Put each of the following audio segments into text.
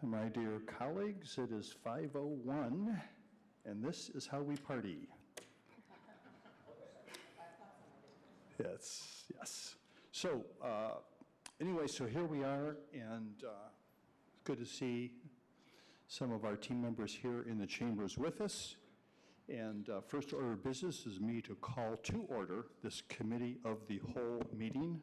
my dear colleagues, it is 5:01, and this is how we party. Yes. So, anyway, so here we are, and it's good to see some of our team members here in the chambers with us. And first order of business is me to call to order this committee of the whole meeting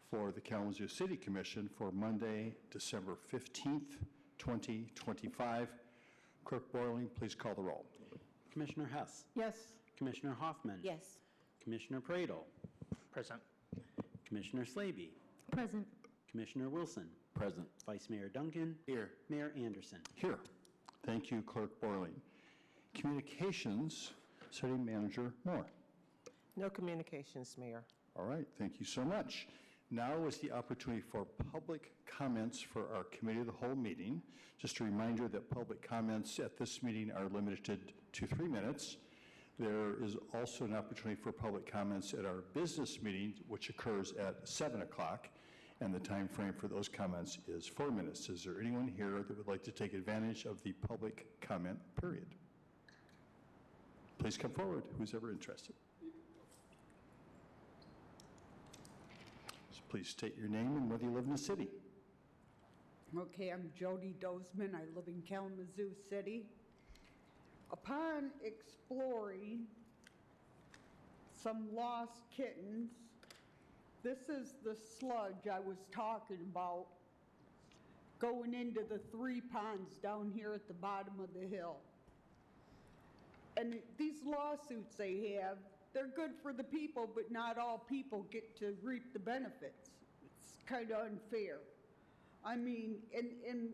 for the Kalamazoo City Commission for Monday, December 15th, 2025. Clerk Boiling, please call the roll. Commissioner Hess. Yes. Commissioner Hoffman. Yes. Commissioner Pradel. Present. Commissioner Slaby. Present. Commissioner Wilson. Present. Vice Mayor Duncan. Here. Mayor Anderson. Here. Thank you, Clerk Boiling. Communications, City Manager Moore. No communications, Mayor. All right, thank you so much. Now is the opportunity for public comments for our Committee of the Whole meeting. Just a reminder that public comments at this meeting are limited to 3 minutes. There is also an opportunity for public comments at our business meeting, which occurs at 7 o'clock, and the time frame for those comments is 4 minutes. Is there anyone here that would like to take advantage of the public comment period? Please come forward, who's ever interested. Please state your name and whether you live in the city. Okay, I'm Jody Dozeman. I live in Kalamazoo City. Upon exploring some lost kittens, this is the sludge I was talking about going into the 3 ponds down here at the bottom of the hill. And these lawsuits they have, they're good for the people, but not all people get to reap the benefits. It's kind of unfair. I mean, and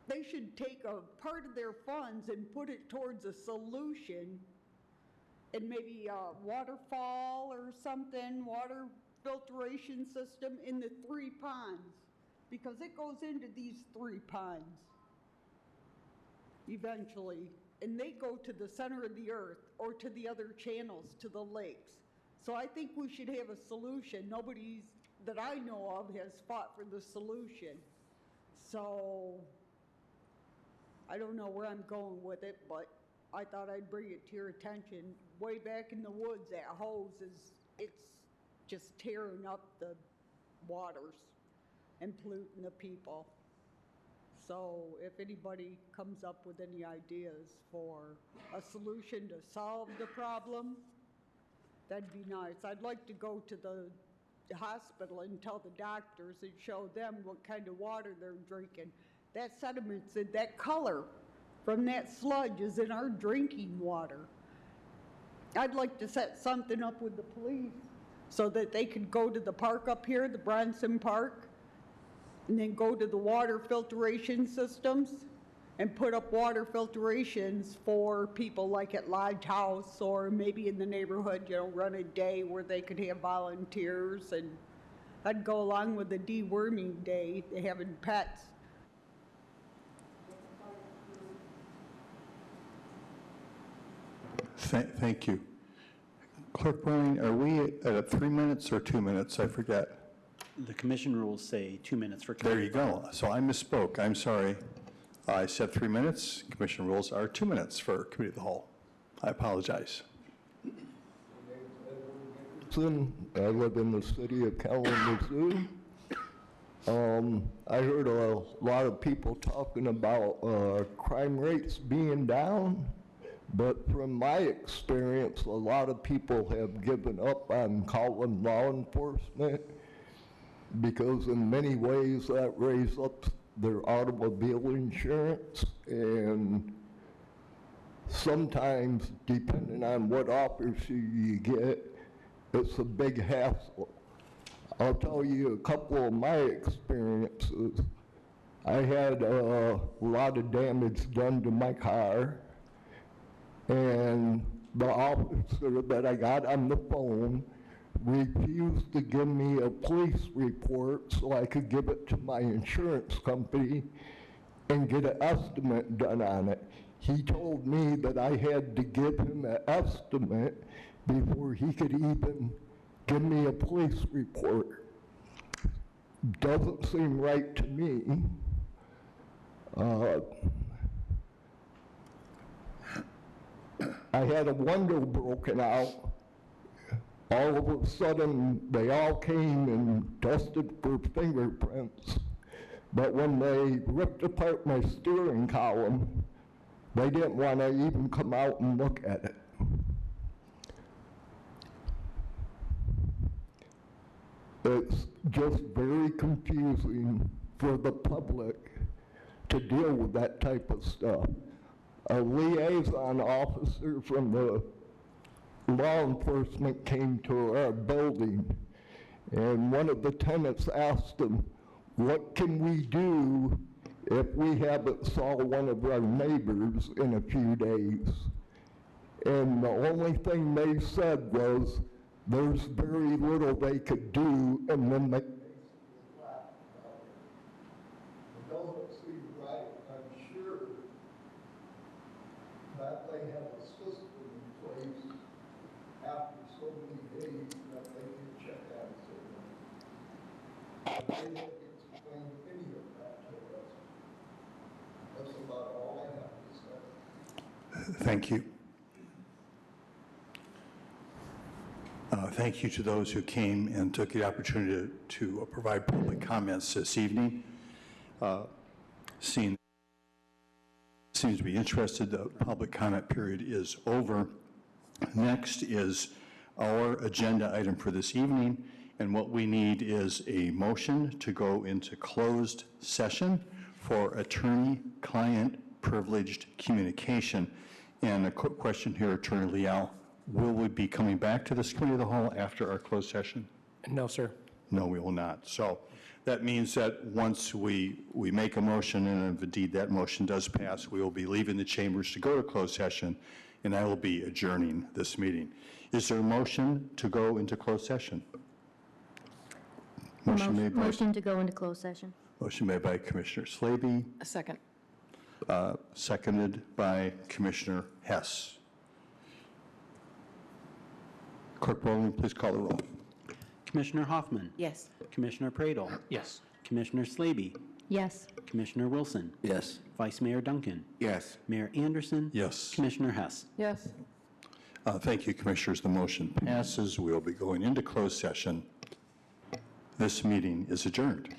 they should take a part of their funds and put it towards a solution, and maybe a waterfall or something, water filtration system in the 3 ponds, because it goes into these 3 ponds eventually. And they go to the center of the earth or to the other channels, to the lakes. So I think we should have a solution. Nobody that I know of has fought for the solution. So I don't know where I'm going with it, but I thought I'd bring it to your attention. Way back in the woods, that hose it's just tearing up the waters and polluting the people. So if anybody comes up with any ideas for a solution to solve the problem, that'd be nice. I'd like to go to the hospital and tell the doctors and show them what kind of water they're drinking. That sediment's in that color from that sludge is in our drinking water. I'd like to set something up with the police so that they could go to the park up here, the Bronson Park, and then go to the water filtration systems and put up water filtrations for people like at Lodge House or maybe in the neighborhood, run a day where they could have volunteers, and I'd go along with the deworming day, having pets. Thank you. Clerk Boiling, are we at 3 minutes or 2 minutes? I forget. The commission rules say 2 minutes for There you go. So I misspoke. I'm sorry. I said 3 minutes. Commission rules are 2 minutes for Committee of the Whole. I apologize. I live in the city of Kalamazoo. I heard a lot of people talking about crime rates being down, but from my experience, a lot of people have given up on calling law enforcement because in many ways that raises up their automobile insurance, and sometimes, depending on what officer you get, it's a big hassle. I'll tell you a couple of my experiences. I had a lot of damage done to my car, and the officer that I got on the phone refused to give me a police report so I could give it to my insurance company and get an estimate done on it. He told me that I had to give him an estimate before he could even give me a police report. Doesn't seem right to me. I had a window broken out. All of a sudden, they all came and tested for fingerprints. But when they ripped apart my steering column, they didn't want to even come out and look at it. It's just very confusing for the public to deal with that type of stuff. A liaison officer from the law enforcement came to our building, and one of the tenants asked him, what can we do if we haven't saw one of our neighbors in a few days? And the only thing they said was, there's very little they could do, and then they basically laughed about it. It doesn't seem right, I'm sure, that they have a system in place after so many days that they can check out something. But they didn't explain any of that to us. That's about all I have to say. Thank you. Thank you to those who came and took the opportunity to provide public comments this evening. Seems to be interested, the public comment period is over. Next is our agenda item for this evening, and what we need is a motion to go into closed session for attorney-client privileged communication. And a quick question here, Attorney Leal. Will we be coming back to this committee of the whole after our closed session? No, sir. No, we will not. So that means that once we make a motion, and if indeed that motion does pass, we will be leaving the chambers to go to closed session, and I will be adjourning this meeting. Is there a motion to go into closed session? Motion made by, Motion to go into closed session. motion made by Commissioner Slaby, A second. seconded by Commissioner Hess. Clerk Bowling, please call the roll. Commissioner Hoffman. Yes. Commissioner Pradel. Yes. Commissioner Slaby. Yes. Commissioner Wilson. Yes. Vice Mayor Duncan. Yes. Mayor Anderson. Yes. Commissioner Hess. Yes. Thank you, Commissioners. The motion passes. We will be going into closed session. This meeting is adjourned.